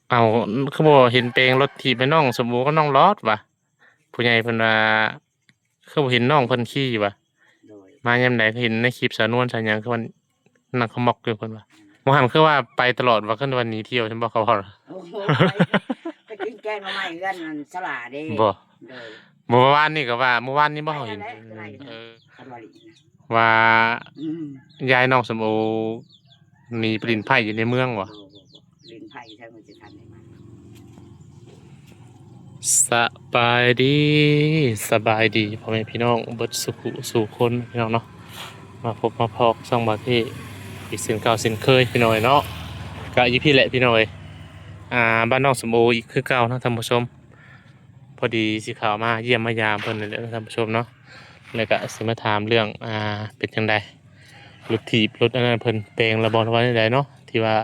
เอาคือบ่เห็นเปลงรถถีบไปน้องสมบูก็น้องลอดว่ะผู้ใหญ่เพิ่นว่าคือบ่เห็นน้องเพิ่นขี่ว่ะโดยมายามใดก็เห็นในคลิปสาวนวลสาหยังคือมันนั่งขม็อกอยู่เพิ่นว่าบ่หั้นคือว่าไปตลอดว่าคือวันนี้เที่ยวฉันบ่เขาเว้า โอ้โหไปกินแกงหน่อไม้เอื้อนนั่นสลาเด้บ่โดยเมื่อวานนี่ก็ว่าเมื่อวานนี้บ่ไปเขาเห็นนั่นแหละไรเอนะอคันวาลีนะว่าอืมยายน้องสมโอหนีไปเล่นไพ่อยู่ในเมืองว่ะ เล่นไพ่ใช่มันจะทันได้มา สบายดีสบายดีพ่อแม่พี่น้องเบิดสุขุสู่คนพี่น้องเนาะมาพบมาพอกซ่องบาที่อีกสิ่งเก่าสิ่งเคยพี่น้อยเนาะก็อีพี่แหละพี่น้อยบ้านน้องสมโออีกคือเก่านะท่านผู้ชมพอดีสิข่าวมาเยี่ยมมายามเพิ่นเลยนะท่านผู้ชมเนาะแล้วก็สิมาถามเรื่องเป็นจังไดรถถีบรถอันนั้นเพิ่นแปลงระบอไว้ได้เนาะที่ว่า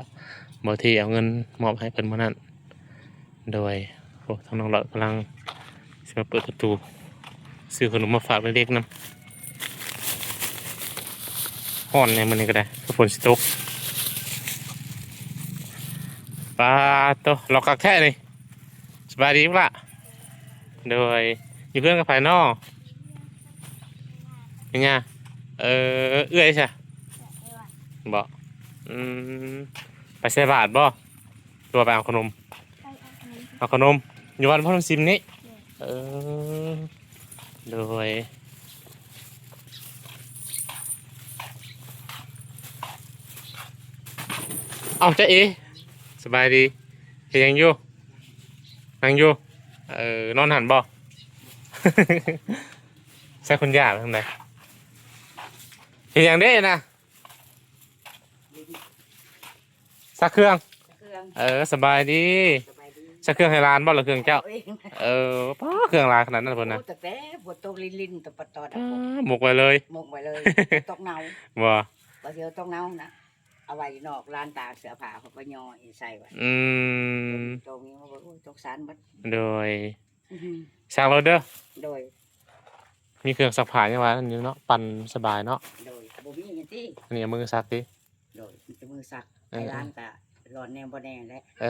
บ่ที่เอาเงินมอบให้เพิ่นมื้อนั้นโดยโอ้ทางน้องหลอดกำลัง สิมาเปิดประตูซื้อขนมมาฝากเล็กๆนำห้อนในมันนี่ก็ได้ก็ฝนสิตกปลาโตเรากักแท้เลยสบายดีมั้งล่ะโดยอยู่เพื่อนกับภายนอกยังไงเอื้อยใช่บอกอืมไปใส่บาทบ่ตัวไปเอาขนมเอาขนมอยู่วันพ่อทำซิมนี้เออโดยเอาเจ๊เอสบายดีเฮียยังอยู่นั่งอยู่นอนหันบ่ ใช่คุณย่าไปทางไหนเฮียยังได้นะซักเครื่องเครื่องสบายดีสบายดีซักเครื่องให้ร้านบ่หรือเครื่องเจ้าเองป้าเครื่องร้านขนาดนั้นเพิ่นนะโอ้แต่ปวดตกลิ้นตกปะตอดอ่ะหมกไว้เลย หมกไว้เลยตกเนา บ่บ่เดียวตกเนานะเอาไว้นอกร้านตากเสื้อผ้าเขาก็ย่อใส่ไว้อืมตรงนี้มันบ่ตกสารบัดโดยช่างรถเด้อโดยมีเครื่องซักผ้ายังวะอันนี้เนาะปั่นสบายเนาะโดยบ่มีหยังที่อันนี้เอามือซักดิโดยจะมือสักในร้านก็ร้อนแนวบ่แน่แหละเอ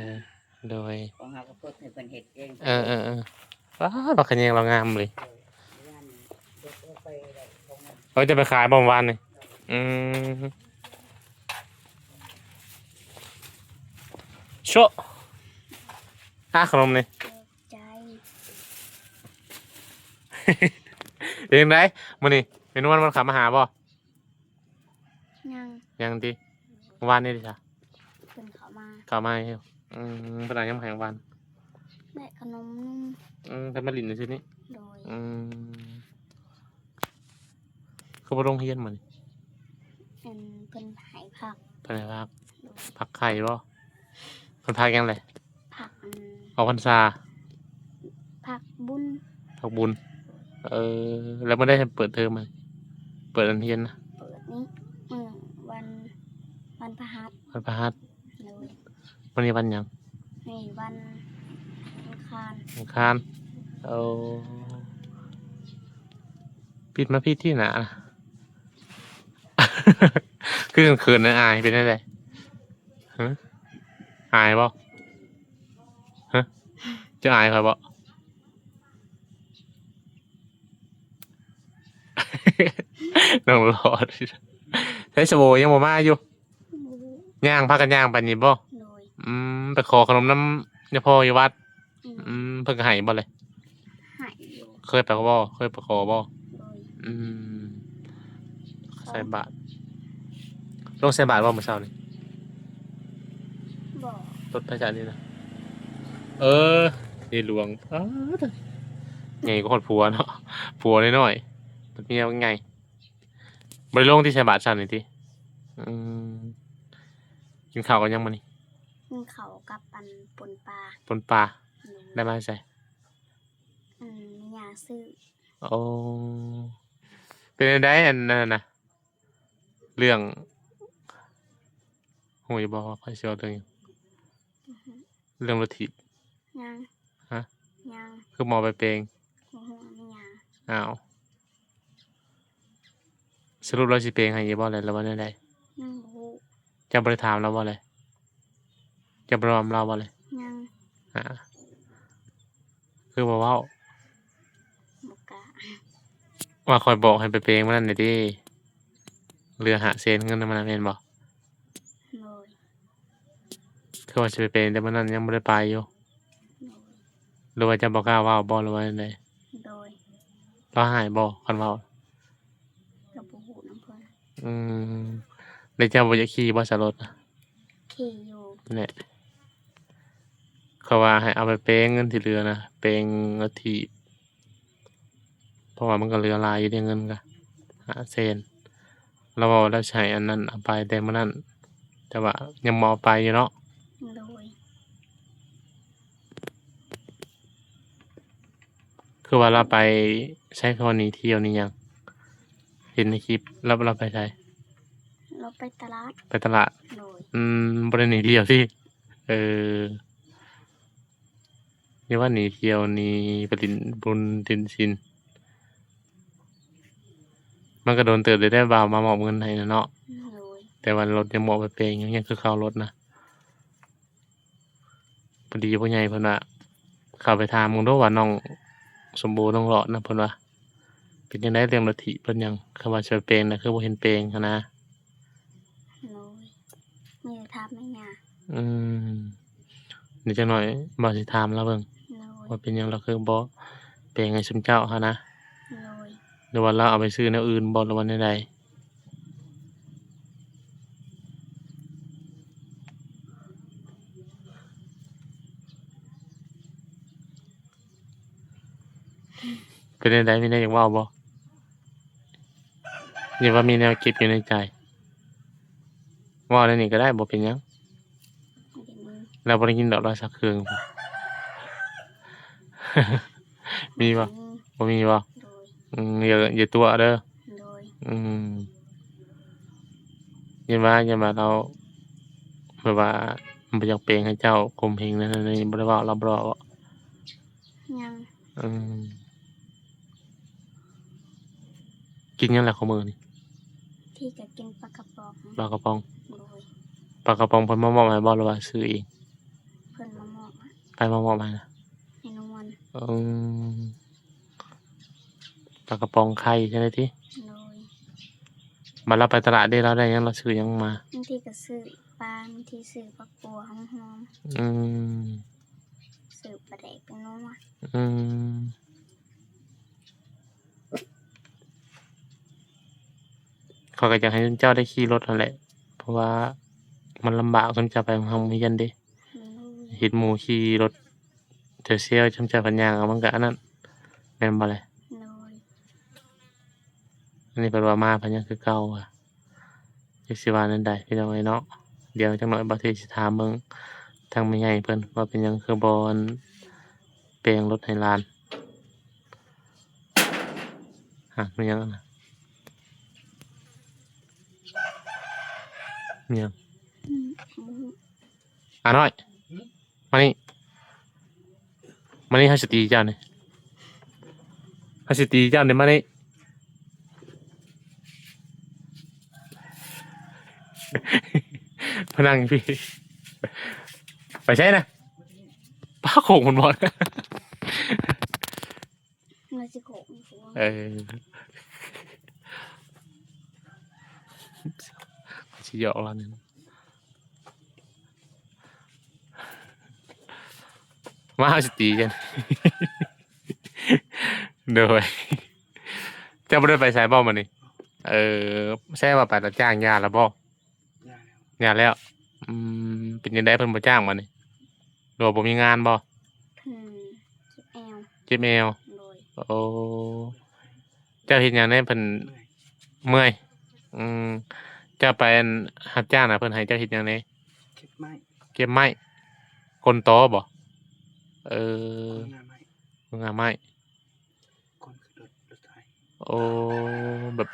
อโดยของเฮาก็ฝึกให้เพิ่นเฮ็ดเองว้าวบักขะแยงเรางามเลยร้านยกไปได้ของนั้นเราจะไปขายบ่เมื่อวานนี่อืมโชะขนมนี่ ใจ เป็นยังไงมื้อนี้เมนูมันขับมาหาบ่ยังยังดิเมื่อวานนี่ดิจ้ะเป็นเขามาขับมาให้เป็นอะไรยังมาแข่งวันได้ขนมนุ่มแต่มาลินในชุดนี้โดยคือบ่โรงเรียนมื้อนี้เป็นหายผักเพิ่นให้พักไข่บ่เพิ่นพายังไงผักออกพรรษาผักบุญพักบุญแล้วบ่ได้เปิดเทอมมั้ยเปิดอันเรียนนะเปิดนี้มือวันวันพฤหัสวันพฤหัสเลย วันนี้วันหยังนี่วันอังคารอังคารเอาปิดมาพี่ที่หนานะ คือเขินๆนะอายเป็นได้ฮะอายบ่ฮะจะอายใครบ่ น้องรอดใช้สบู่ยังบ่มาอยู่ย่างพากันย่างไปนี่บ่โดยไปขอขนมน้ำเนี่ยพ่ออยู่วัดเพิ่นก็ให้บ่เลยหายอยู่เคยไปบ่เคยไปขอบ่โดยใส่บาตรลงใส่บาตรบ่มื้อเช้านี่บอกรถพระจันทร์นี่นะนี่หลวงใหญ่กว่าคนผัวเนาะผัวน้อยๆมันเมียว่าไงบ่ได้ลงที่ใส่บาตรซั่นนี่ติกินข้าวกันยังมื้อนี้กินเขากับปนปลาปนปลาโดยได้มาใส่มียาซื้อโอ้เป็นจั่งใดอันนั้นน่ะเรื่องฮู้อยู่บ่ว่าไผสิเอาเรื่องหยังเรื่องรถถีบยังฮะยังคือหมอไปเปลงโอ้โหมียาอ้าวสรุปเราสิเปลงให้อยู่บ่แล้วว่าแนวใดยังบ่ฮู้เจ้าบ่ได้ถามเราบ่เลย จะบรอมเราบ่เลย ยัง อ่าคือบ่เว้า บ่กล้า ว่าคอยบอกให้ไปเพลงมันนั่นน่ะเด้เรือหาเซนเงินนำมันนะแม่นบ่ โดย คือว่าสิไปเพลงแต่มันนั้นยังบ่ได้ไปอยู่ โดย หรือว่าจะบ่กล้าเว้าบ่หรือว่าจังได โดย เราหายบ่คันเว้า กับบ่ฮู้นำเพิ่น อืมแล้วเจ้าบ่อยากขี่บ่สรถน่ะ ขี่อยู่ นั่นแหละเขาว่าให้เอาไปเพลงเงินที่เหลือนะเพลงละทีเพราะว่ามันก็เหลือหลายอยู่เด้เงินก็5เซนเราเว้าแล้วใช้อันนั้นเอาไปแต่มื้อนั้นแต่ว่ายังบ่เอาไปอยู่เนาะ โดย คือว่าเราไปใช้คำว่าหนีเที่ยวนี่หยังเห็นในคลิปเราไปไส เราไปตลาด ไปตลาด โดย บ่ได้หนีเที่ยวสิเออนี่ว่าหนีเที่ยวหนีไปเล่นบุญเล่นศีลมันก็โดนเติบอยู่ได้บ่าวมามอบเงินให้น่ะเนาะ โดย แต่ว่ารถยังบ่เอาไปเพลงยังคือเข้ารถนะพอดีผู้ใหญ่เพิ่นว่าเข้าไปถามมึงดูว่าน้องสมบูรณ์น้องหลอดนะเพิ่นว่าเป็นจังได๋เรื่องลัทธิเพิ่นหยังคำว่าช่วยเพลงน่ะคือบ่เห็นเพลงหั้นนะ โดยมีแต่ถามแม่ย่า อืมเดี๋ยวจักหน่อยบ่าวสิถามเลาเบิ่ง โดย ว่าเป็นหยังเราคือบ่เพลงให้ซุมเจ้าหั้นนะ โดย หรือว่าเราเอาไปซื้อแนวอื่นบ่หรือว่าแนวใดเป็นจังไดมีแนวอยากเว้าบ่หรือว่ามีแนวคิดอยู่ในใจเว้าในนี้ก็ได้บ่เป็นหยัง ไม่ได้มี เราบ่ได้ยินดอกเราสักเครื่อง มีบ่บ่มีบ่ โดย อย่าตัวเด้อ โดย อืมอย่ามาเราแบบว่าบ่อยากเพลงให้เจ้าข่มเหงนั่นนี่บ่ได้เว้าเราบ่ได้เว้า ยัง อืมกินหยังล่ะของมื้อนี่ ที่จะกินปลากระป๋อง ปลากระป๋อง โดย ปลากระป๋องเพิ่นมามอบให้บ่หรือว่าซื้อเอง เพิ่นมามอบ ใครมามอบให้นะ ให้นวล อืมปลากระป๋องไข่ใช่ไหมติ โดย บัดเราไปตลาดได้เราได้หยังเราซื้อหยังมา บางทีก็ซื้อปลาบางทีซื้อผักบัวหอม อืม ๆซื้อปลาแดกเป็นนัว อืมข้อยก็อยากให้เจ้าได้ขี่รถนั่นแหละ เพราะว่ามันลำบากคนจะไปโรงเรียนเด้ โดย เห็นหมู่ขี่รถเซี่ยวๆจำใจพันยางเอามันก็อันนั้นแม่นบ่แหละ โดย อันนี้เพิ่นว่ามาเพิ่นยังคือเก่าอะจักสิว่าแนวใดพี่น้องเอ้ยเนาะเดี๋ยวจักหน่อยบ่เทสิถามเบิ่งทางแม่ใหญ่เพิ่นว่าเป็นหยังคือบ่อันแปลงรถให้หลานมันหยังน่ะมันหยัง อืม น้อยมานี่มานี่เฮาสิตีเจ้านี่เฮาสิตีเจ้านี่มานี่ มานั่งพี่ ไปใช่นะป้าโขงมันบอล เราสิโขกหัว เออชิหยอกเราเนี่ยมาเอาสตีกัน โดยเจ้าไม่ได้ไปใช้บ่มานี่ใช่ว่าไปรับจ้างยาแล้วบ่ยาแล้ว เป็นยังไงเพิ่นบ่จ้างมานี่หรือว่าบ่มีงานบ่ เจ็บแอว เจ็บแมว โดย โอ้เจ้าเฮ็ดหยังได้เพิ่นเมื่อยเจ้าไปอันรับจ้างน่ะเพิ่นให้เจ้าเฮ็ดหยังได้ เก็บไม้ เก็บไม้คนโตบ่เออ คนงานไม้ คนงานไม้ คนขึ้นรถไถ โอ้แบบ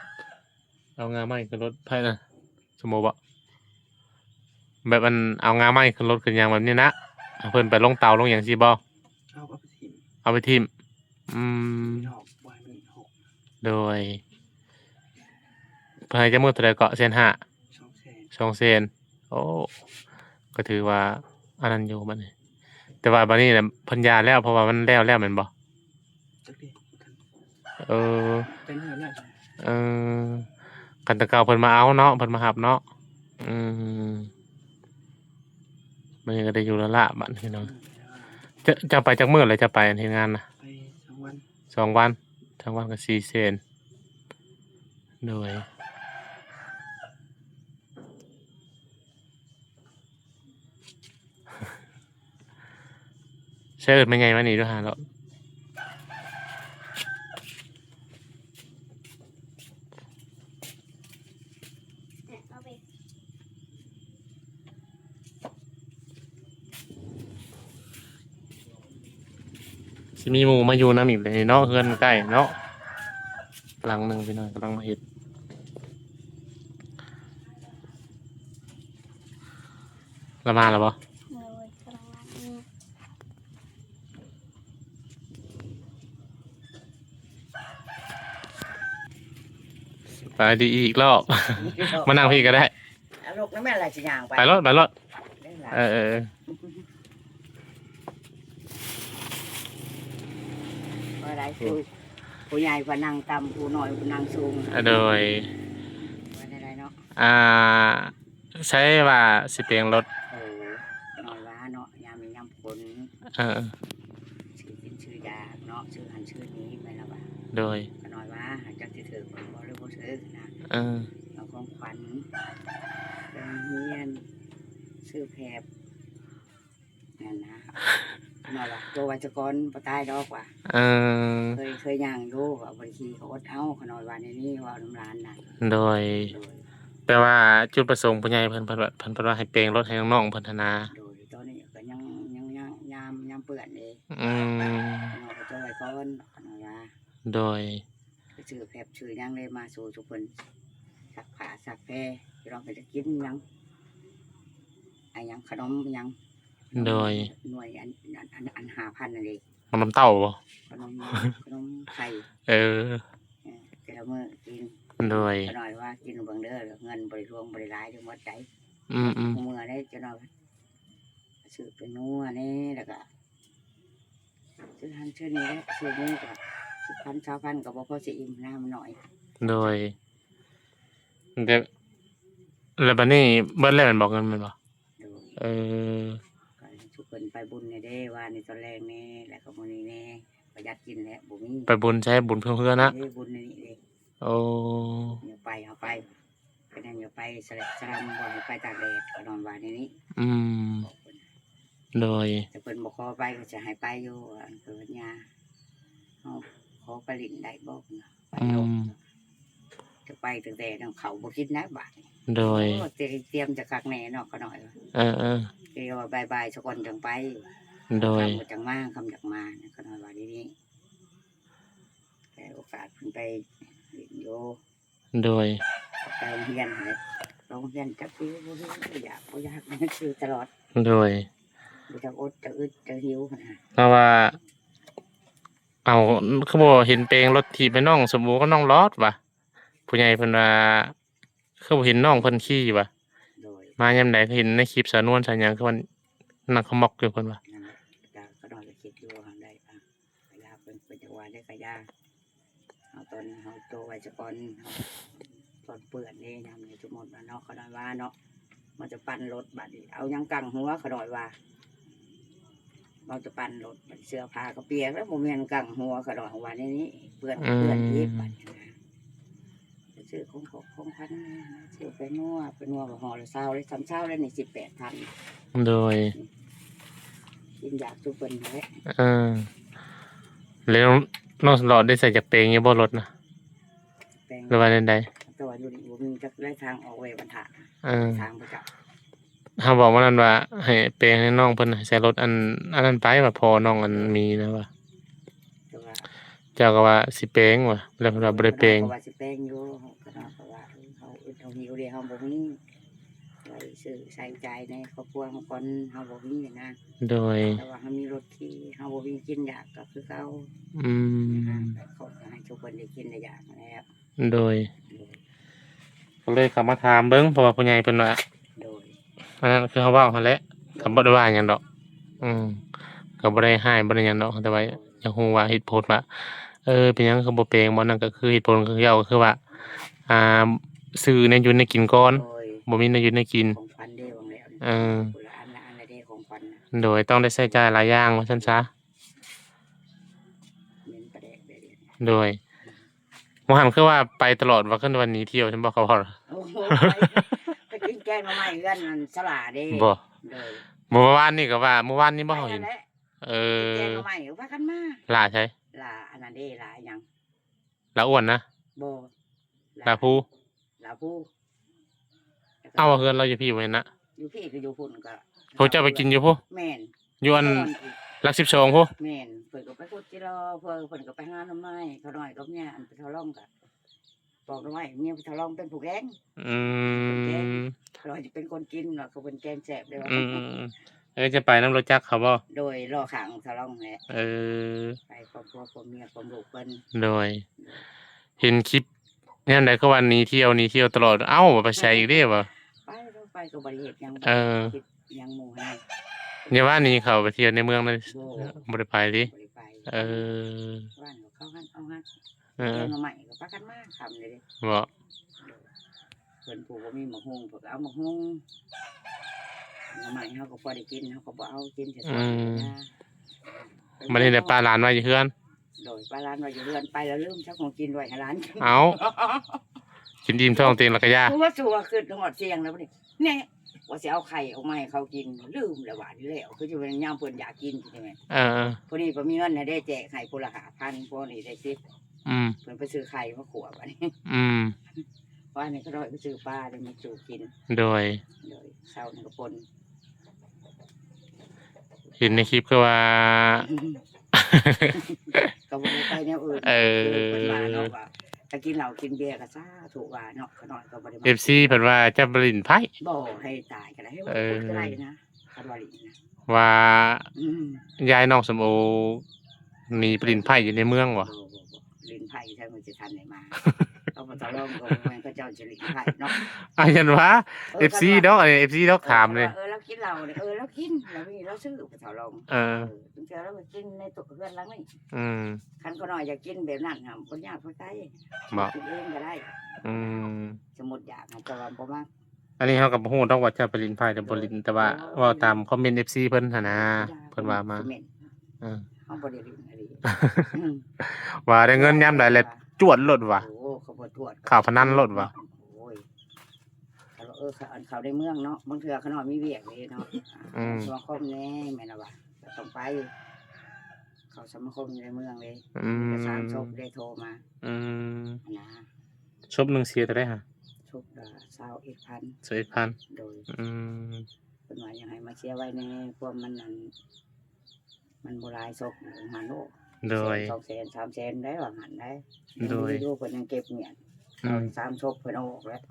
เอางานไม้ขึ้นรถไผน่ะสมมุติว่าแบบมันเอางานไม้ขึ้นรถขึ้นหยังแบบนี้นะเอาเพิ่นไปลงเตาลงหยังซี่บ่ เอาไปทิ่ม เอาไปทิ่มอืม มีหอกไว้มันหก โดยเพิ่นให้จักมื้อเท่าใดเกาะ1,500,000 2 แสน 2เซนโอ้ก็ถือว่า อันนั้นอยู่บัดนี้แต่ว่าบัดนี้น่ะเพิ่นหย่าแล้วเพราะว่ามันแล้วแม่นบ่จักดิท่าน เออ เป็นเหือแล้วจ้ะ เออกันแตะเก่าเพิ่นมาเอาเนาะเพิ่นมารับเนาะอืมมันก็ได้อยู่แล้วล่ะบัดนี้เนาะจะไปจักมื้อเลยจะไปเฮ็ดงานน่ะ ไป2 วัน 2 วัน2 วันก็4แสนโดยใช้เอิ้นแม่ใหญ่มานี่ด้วยหาแล้ว เนี่ยเอาไป สิมีหมู่มาอยู่นำอีกเลยเนาะเฮือนใกล้เนาะหลังหนึงพี่น้อยกำลังมาเฮ็ดละมาแล้วบ่ เลยกำลังล้างมือ ไปดีอีกรอบ มานั่งพี่ก็ได้ เอาลูกแล้วแม่อะไรสิย่างไป ไปรถ ได้หลาย เออ อะไรผู้ใหญ่ผู้นั่งต่ำผู้น้อยผู้นั่งสูง โดย ว่าได้เนาะ ใช้ว่าสิเปลียงรถ น้อยว่าเนาะยามมียามฝน เออ ชื่อกินชื่อยาเนาะชื่อหันชื่อนี้ไปแล้วว่า โดย น้อยว่าหาจักสิถือคนบ่หรือบ่ถือนะ เออ เอาของขวัญเป็นเฮียนซื้อแพบนั่นนะน้อยว่าตัววัชกรบ่ตายดอกว่า เออ เคยย่างดูว่าบางทีเขาอดเอาขน้อยว่าในนี้ว่าน้ำร้านน่ะ โดย โดย แปลว่าจุดประสงค์ผู้ใหญ่เพิ่นว่าให้เปลงรถให้น้องๆเพิ่นธนา โดยตอนนี้ก็ยังยามเปื่อนเอง อืม น้อยก็จะไว้ก่อนขน้อยว่า โดย ไปซื้อแพบซื้อหยังเลยมาสู่ทุกคนสักผ้าสักแพรที่เราไปจะกินหยังไอ้หยังขนมหยัง โดย หน่วยอัน5,000นั่นเอง น้ำเต้าบ่ ขนมไข่ เออ แต่ละมื้อกิน โดย ขน้อยว่ากินเบิ่งเด้อเงินบริรวมบริรายทั้งหมดใจ อืม เมื่อได้จะนอนซื้อเป็นนัวนี่แล้วก็ซื้อหันซื้อนี้แล้วซื้อนี้ก็10,000 20,000ก็บ่พอสิอิ่มนะมันน้อย โดยเดี๋ยวแล้วบัดนี้เบิดแล้วแม่นบอกเงินแม่นบ่ โดย เออ ก็ทุกคนไปบุญในเด้ว่าในตอนแรกนี่แล้วก็มื้อนี้แน่ประหยัดกินแล้วบ่มี ไปบุญใช้บุญเพื่อนๆนะ เด้บุญในนี้เด้ โอ้ อย่าไปเอาไปก็นั่นอย่าไปสลับสลัมบ่ให้ไปตากแดดก็นอนว่าในนี้ อืม บอกเพิ่น โดย แต่เพิ่นบ่ขอไปก็จะให้ไปอยู่อันเกิดญาเฮาขอไปลิ้นได้บ่ไป อื ลง ม จะไปตั้งแต่น้ำเขาบ่คิดนะบาท โดย โอ้เตรียมจะคักแน่เนาะก็หน่อยว่า เออ เดี๋ยวบายๆสักคนจังไป โดย คำบ่จังมาคำจังมานะก็หน่อยว่านี้แต่โอกาสเพิ่นไปเรียนโย โดย ไปโรงเรียนเลยโรงเรียนจักปีบ่รู้บ่อยากมันคือตลอด โดย บ่จักอดจะอึดจะหิวนะ เพราะว่า เอาคือบ่เห็นเปลงรถถีบไปน้องสมบูรณ์ก็น้องรอดว่ะผู้ใหญ่เพิ่นว่าคือบ่เห็นน้องเพิ่นขี่ว่ะ โดย มายามใดก็เห็นในคลิปสาวนวลสาหยังคือมันนั่งขมอกอยู่เพิ่นว่า นั่นแหละก็หน่อยก็คิดอยู่ว่าได้อ่ะกะยาเพิ่นจะว่าได้กะยาเอาตอนนี้เฮาโตไว้ซะก่อนตอนเปื้อนนี่นำในสมมุติว่าเนาะก็ได้ว่าเนาะมันจะปั่นรถบัดนี้เอาหยังกังหัวก็ได้ว่า เราจะปั่นรถเสื้อผ้าก็เปียกแล้วโมเมนกังหัวกระดองวันนี้เปื่อนอีกบัดนะซื้อของพันซื้อไปนัวแบบห่อละเศร้าเลย3เศร้าแล้วนี่18,000 โดย กินอยากทุกคนเลย เออแล้วน้องสลอดได้ใส่จากเปลงอยู่บ่รถนะ แปลง หรือว่าใด ตัวอยู่นี่มีจะได้ทางออกเวบรรทัด ๆเออ ทางประจับ เฮาบอกว่านั่นว่าให้เปลงให้น้องเพิ่นน่ะใส่รถอันนั้นไปว่าพอน้องอันมีนะว่า แต่ว่า เจ้าก็ว่าสิเปลงว่ะแล้วเพิ่นว่าบ่ได้เปลง ว่าสิแปลงอยู่ก็นเพราะว่าเขาหิวเดียวเขาบ่มีไว้ซื้อใส่ใจในครอบครัวของคนเขาบ่มีนะ โดย แต่ว่าเขามีรถที่เขาบ่มีกินอยากก็คือเขา อืม เขาก็ให้ทุกคนได้กินได้อยากแล้ว โดยก็เลยเข้ามาถามเบิ่งเพราะว่าผู้ใหญ่เพิ่นว่า โดย อันนั้นคือเฮาเว้าหั่นแหละ ก็บ่ได้ว่าหยังดอก อืมก็บ่ได้ร้ายบ่ได้หยังดอกแต่ว่าอยากรู้ว่าเหตุผลว่าเป็นหยังคือบ่แปลงบ่นั่นก็คือเหตุผลคือเจ้าก็คือว่าอ่าซื้อแนวอยู่แนวกินก่อน โดย บ่มีแนวอยู่แนวกิน ของขวัญเด้วงแล้ว เออ คนละอันละอันละเด้ของขวัญน่ะ โดยต้องได้ใช้จ่ายหลายอย่างว่าซั่นซะ เน้นประแดกได้เด้ โดยบ่หันคือว่าไปตลอดว่าขึ้นวันนี้เที่ยวฉันบ่เขาพอ โอ้โหไปกินแกงมาใหม่เอื้อนมันสลาเด้ บ่ โดย เมื่อวานนี่ก็ว่าเมื่อวานนี้บ่เฮา ไป เห็น นั่นแหละ เอ แก อง มาใหม่ก็ว่ากันมา ล่าใช่ ลาอันนั้นเด้ลาหยัง ล่าอ้วนนะ บ่ ล่าผู้ ลาผู้ เอ้าว่าเฮือนเราอยู่พี่ไว้นะ อยู่พี่ก็อยู่พุ่นก็ เขาเจ้าไปกินอยู่พุ แม่น อยู่อัน ก่อีก หลัก12พุ แม่นเพิ่นก็ไปขุดจิรอเพิ่นก็ไปหาหน่อไม้เขาน้อยก็เนี่ยอันไปทะเลาะก็บอกหน่อไม้เมียไปทะเลาะเป็นผู้แกง อืม เราจะเป็นคนกินเนาะเขาเป็นแกงแซ่บเลยว่า จะไปน้ำรถจักรเขาบ่ โดยรอขังทะเลาะแหละ เออ ไปครอบครัวพ่อเมียพ่อลูกเพิ่น โดย เห็นคลิปยามใดก็วันนี้เที่ยวตลอดเอ้าไปใช้อีกเด้บ่ ไปก็บ่ได้เฮ็ดหยัง เออ คิดหยังหมู่ให้ อย่าว่านี้เขาไปเที่ยวในเมืองเลย โบ่ บ่ได้ไปดิ บ่ได้ไป เออ บ้านก็เข้าหันเอาหัน เออ แกงหน่อไม้ก็ปากันมาทำเลยเด้ บ่ เพิ่นผู้บ่มีหมกฮุงเพิ่นก็เอาหมกฮุงหน่อไม้เฮาก็พอได้กินเฮาก็บ่เอากินแต่ซอยนะ มันนี่ได้ปลาหลานไว้อยู่เฮือน โดยปลาร้านว่าอยู่เรือนไปแล้วลืมชักของกินไว้ให้ร้านกิน เอา กินอิ่มท้องเต็มแล้วก็ย่า เพราะว่าสัวขึ้นหอดเสียงแล้วนี่แน่ว่าสิเอาไข่ออกมาให้เขากินลืมแล้วว่านี่แล้วคือจะเป็นย่ามเพิ่นอยากกินใช่ไหม เออ พอนี้บ่มีเงินให้ได้แจกไข่คนละ5,000พอนี่ได้10 อืม เพิ่นไปซื้อไข่มาขวบอันนี้ อืม ว่านี่ก็ร้อยไปซื้อปลาได้มาจูกิน โดย โดยเช้านี่ก็ปน เห็นในคลิปคือว่า ก็บ่ได้ไปแนวอื่น เออ เพิ่นว่าเนาะว่าถ้ากินเหล้ากินเบียร์ก็ซาถูกว่าเนาะขน้อยก็บ่ได้มา FC เพิ่นว่าจะบรินไผ บ่ให้ตายก็ได้ให้ว่า เออ พูดก็ได้นะคันว่าลินะ ว่า อืม ยายน้องสมโอมีปรินไผอยู่ในเมืองบ่ ลิ้นไผ่ใช่มันจะทันไหนมา เอามาตะลองกับแมงก็เจ้าจะลิ้นไผ่เนาะ อ่ะยันว่า FC ดอกอันนี้ FC ดอกถามเลย เรากินเราเนี่ยเรากินเรามีเราซื้อไปตะลอง เออ จริงๆเราไปกินในตัวเพื่อนหลังนี่ อืม คันก็น้อยอยากกินแบบนั้นครับคนยากคนใกล้ บ่ กินเองก็ได้ อืม สมุดอยากนะแต่ว่าบ่มาก อันนี้เฮาก็บ่ฮู้ดอกว่าจะปรินไผหรือบ่รินแต่ว่าเว้าตามคอมเมนต์ FC เพิ่นหั่นนะเพิ่นว่ามาเออ เอาบ่ได้ลิ้นอะไร ว่าได้เงินยามใดแล้วจวดรถว่ะ โอ้เขาบ่ตรวจ ข่าวพนันรถว่ะ โอ้ยเขาในเมืองเนาะบางเทื่อเขาน้อยมีเวียกเลยเนาะสมาคมแน่แม่นว่าก็ต้องไป เขาสมาคมอยู่ในเมืองเลย อืม สามศพได้โทรมา อืม นะ ชบหนึงเสียเท่าได๋ฮะ ศพละ21,000 21,000 โดย อืม เป็นว่ายังไงมาเชียร์ไว้ในพวกมันนั่นมันโบราณศพหันโลก โดย 200,000 300,000ได้ว่าหันได้ โดย ดูเพิ่นยังเก็บเงียน อืม สามศพเพิ่นเอาออกแล้ว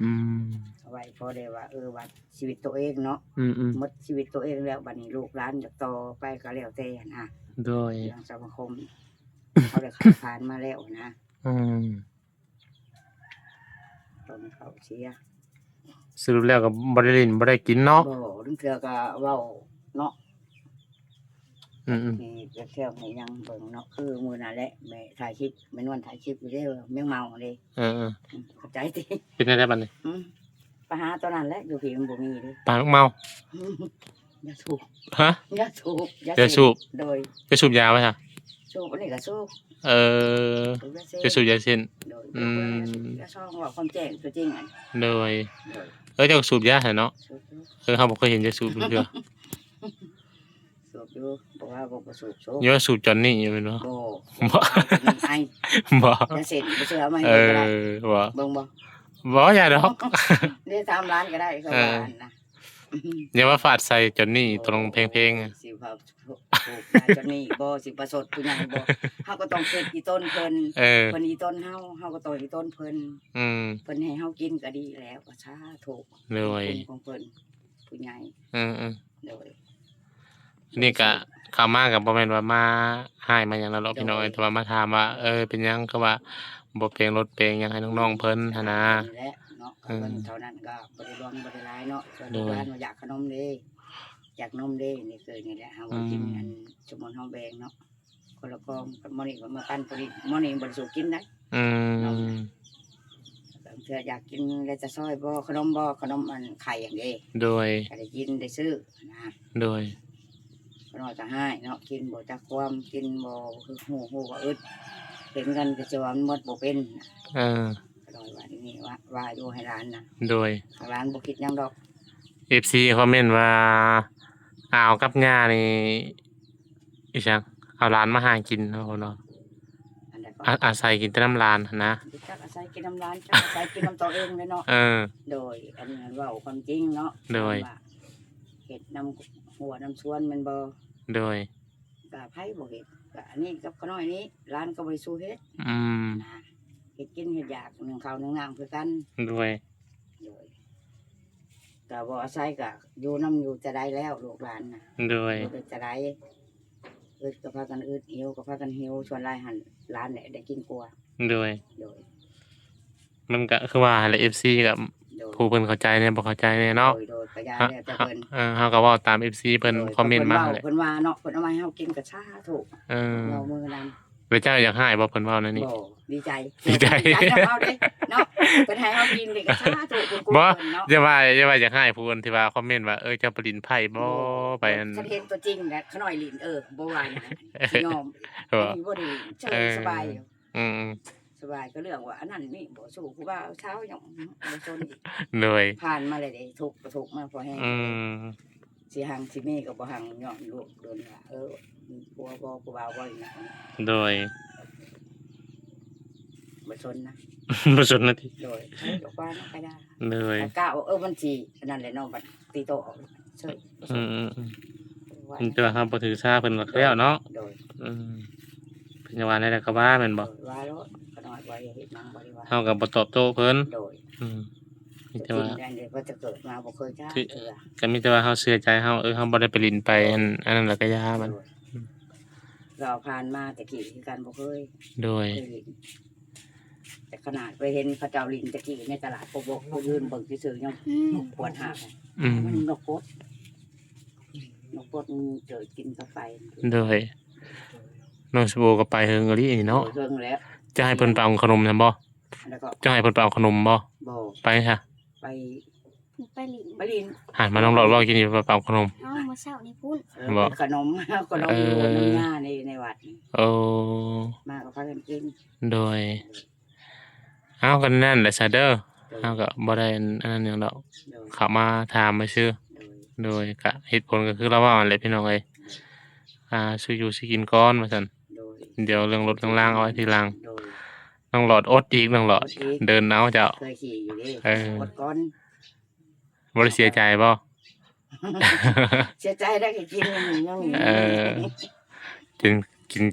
อืม เอาไว้พอได้ว่าว่าชีวิตตัวเองเนาะ อืมอืม หมดชีวิตตัวเองแล้วบัดนี้ลูกหลานจะต่อไปก็แล้วแต่นะ โดย ทางสมาคม เขาได้ขาดผ่านมาแล้วนะ อืม ตอนเขาเชียร์ สรุปแล้วก็บ่ได้เลินบ่ได้กินเนาะ บ่ถึงเทื่อก็เว้าเนาะ อืมอืม นี่จะเที่ยวให้ยังเบิ่งเนาะคือมื้อนั้นแหละแม่ถ่ายคลิปแม่นวลถ่ายคลิปอยู่เด้อแมงเมาเด้ เออ เข้าใจติ เป็นได้บัดนี้ ปัญหาตอนนั้นแหละอยู่พี่มันบ่มีเด้ ปากเมา อย่าสูบ ฮะ อย่าสูบ อย่าสูบ โดย ไปสูบยาไว้ฮะ สูบอันนี้ก็สูบ เออ สูบ ไปสูบยาเส้น โดย อืม อย่าช่องว่าความแจ้งตัวจริงอัน โดย โดย เจ้าก็สูบยาหั่นเนาะ สูบอยู่ เฮาบ่เคยเห็นจะสูบเทื่อ สูบอยู่บอกว่าบ่สูบสูบ อย่าว่าสูบจอนนี่อยู่เนาะ บ่ บ่ ไอ บ่ จะเสร็จบ่เชื่อมา เอ ให้ก็ได้ อบ่ เบิ่งบ่ บ่อย่าดอก ได้3ล้านก็ได้เขาว่าอันนะ อย่าว่าฟาดใส่จอนนี่ตรงเพลงๆอะ สิว่าถูกจนนี่บ่สิประสดผู้ใหญ่บ่เฮาก็ต้องเฮ็ดอีต้นเพิ่น เออ เพิ่นอีต้นเฮาก็ต้องอีต้นเพิ่น อืม เพิ่นให้เฮากินก็ดีแล้วก็สาธุ โดย คุณของเพิ่นผู้ใหญ่ อืม โดย นี่ก็เข้ามาก็บ่แม่นว่ามาหายมาหยังแล้วหรอกพี่น้อยแต่ว่ามาถามว่าเป็นหยังคือว่าบ่เพลงรถเพลงหยังให้น้องๆเพิ่นหั่นนะ นี่แหละเนาะก็เพิ่นเท่านั้นก็บ่ได้รวมบ่ได้หลายเนาะส่วนลูกหลานว่าอยากขนมเด้ จากนมเด้นี่เคยนี่แหละเฮาก็กินอันสมมุติเฮาแบ่งเนาะคนละกองกับมื้อนี้ก็มาปั้นพอดีมื้อนี้บ่ได้สู่กินได้ อืม เพื่ออยากกินแล้วจะซอยบ่ขนมอันไข่อย่างเด้ โดย ก็ได้กินได้ซื้อนะ โดย ขนมจะให้เนาะกินบ่จักความกินบ่คือฮู้ว่าอึดเห็นกันก็จะว่ามันหมดบ่เป็น เออ ก็ดอยว่านี่ว่าอยู่ให้ร้านน่ะ โดย ร้านบ่คิดหยังดอก FC คอมเมนต์ว่าอาวกับย่านี่อีจังเอาหลานมาหากินเนาะเนาะ อันใดก็ อาศัยกินแต่น้ำหลานหั้นนะ จักอาศัยกินน้ำร้านจักอาศัยกินน้ำตัวเองเลยเนาะ เออ โดยอันนี้เว้าความจริงเนาะ โดย ว่าเฮ็ดน้ำหัวน้ำสวนแม่นบ่ โดย ก็ไผบ่เฮ็ดก็อันนี้กับขน้อยนี้ร้านก็บ่ได้สู้เฮ็ด อืม นะเฮ็ดกินเฮ็ดอยากนึ่งข้าวนึ่งน้ำคือกัน โดย เลยก็บ่อาศัยก็อยู่น้ำอยู่จะได้แล้วลูกหลานน่ะ โดย อยู่จะได้อึดก็พากันอึดหิวก็พากันหิวส่วนหลายหันหลานเนี่ยได้กินกลัว โดย โดย มันก็คือว่าแหละ FC กับ โดย ผู้เพิ่นเข้าใจเนี่ยบ่เข้าใจเนี่ยเนาะ โดยก็ยา ฮะ แล้วแต่ ฮะ เพิ่น เฮาก็เว้าตาม FC เพิ่น โดย คอมเมนต์มาแหละ เพิ่นว่าเนาะเพิ่นเอามาให้เฮากินก็ชาถูก เออ เรามือนั้น แล้วเจ้าอยากให้บ่เพิ่นเว้านั่นนี่ บ่ดีใจ ดีใจ นำเฮาเด้เนาะเพิ่นให้เฮากินนี่ก็ชาถูกเพิ่นกู บ่ เพิ่นเนาะ อย่าว่าอยากให้ผู้อื่นที่ว่าคอมเมนต์ว่าเจ้าปรินไผบ่ไปอัน ฉันเห็นตัวจริงแหละขน้อยลิ้นบ่ว่าหยังสิยอม เออ อันนี้บ่ได้เชิญสบายอยู่ อืม สบายก็เรื่องว่าอันนั้นนี่บ่สู้ผู้บ่าวเช้าหยังบ่สนอีก โดย ผ่านมาเลยเด้ทุกข์ก็ทุกข์มาพอแห้ง อืม สิหังสิมีก็บ่หังย้อนลูกโดนว่ามีผัวบ่ผู้บ่าวบ่อีกนะ โดย บ่สนนะ บ่สนนาที โดยใช้ดอกว่านะก็ได้ โดย แต่กะว่ามันสิอันนั้นแหละเนาะบัดตีโตออกเชิญ อืม ว่า ๆแต่ว่าเฮาบ่ถือสาเพิ่นก็แล้วเนาะ โดย อืมเพิ่นว่าได้แล้วก็ว่าแม่นบ่ ว่าแล้วก็น้อยว่าอย่าเฮ็ดหยังบ่ได้ว่า เฮาก็บ่ตอบโต้เพิ่น โดย อืมมี จ แต่ ริ ว่า งๆเดี๋ยวก็จะเกิดมาบ่เคยจ้า ที่ เทื่อ ก็มีแต่ว่าเฮาเชื่อใจเฮาเฮาบ่ได้ไปลินไปอันนั้นแล้วก็ยามัน เราผ่านมาแต่กี้คือกันบ่เคย โดย เคยลินแต่ขนาดไปเห็นเขาเจ้าลินตะกี้ในตลาดพวกผู้ยืนเบิ่งซื่อๆยัง ปวดหาง อืม มันนกปดมันเจอกินกาแฟ โดยน้องสโบก็ไปเฮิงอีหลีนี่เนาะ เรื่องแล้ว จะให้เพิ่นไปเอาขนมนํบ่ แล้วก็ จะให้เพิ่นไปเอาขนมบ่ บ่ ไปค่ะ ไป ไปหลิน ไปลิน หันมาน้องหลอดว่ากินอยู่ไปเอาขนม เอามาเช้านี่พุ่น บ่ ขนมขนมอยู่น้ำยาในวัด โอ้ มาก็พากันกิน โดยเอากันนั่นแหละซะเด้อเฮาก็บ่ได้อันนั้นหยังดอก โดย เข้ามาถามมาซื่อ โดย โดยก็เหตุผลก็คือเราว่านั่นแหละพี่น้องเอ้ยซื้ออยู่สิกินก่อนว่าซั่น โดย เดี๋ยวเรื่องรถเรื่องล่างเอาไว้ทีหลัง โดย น้องหลอดอดอีกน้องหลอด เดินเอาเจ้า เคยขี่อยู่ดิ เออ อดก้อน บ่ได้เสียใจบ่ เสียใจได้ก็กินยัง เออ กิน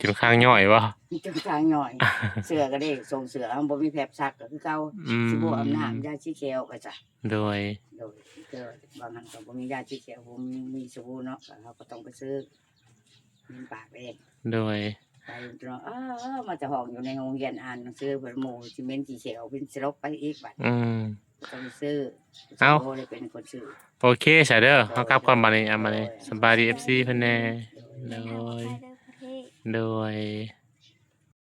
จนข้างย่อยบ่ จนทางหน่อย เสือก็ได้ส่งเสือบ่มีแผลซักก็คือเก่า อืม สิบ่อาบน้ำยาชีเขียวก็จ้ะ โดย โดยเกิดบางครั้งก็บ่มียาชีเขียวบ่มีสบู่เนาะก็เราก็ต้องไปซื้อมีปากเอง โดย ไปจนมาจะห้องอยู่ในโรงเรียนอ่านหนังสือเพิ่นหมู่สิเมนสีเขียวเป็นสิลบไปอีกบัด อืม ก็ต้องไปซื้อ เอ้า โเลยเป็นคนซื้อ โอเคซะเด้อเฮากลับก่อนบัดนี้มาเลยสบายดี FC เพิ่นแน่โด เอา ย ไปเด้อประเทศ โดย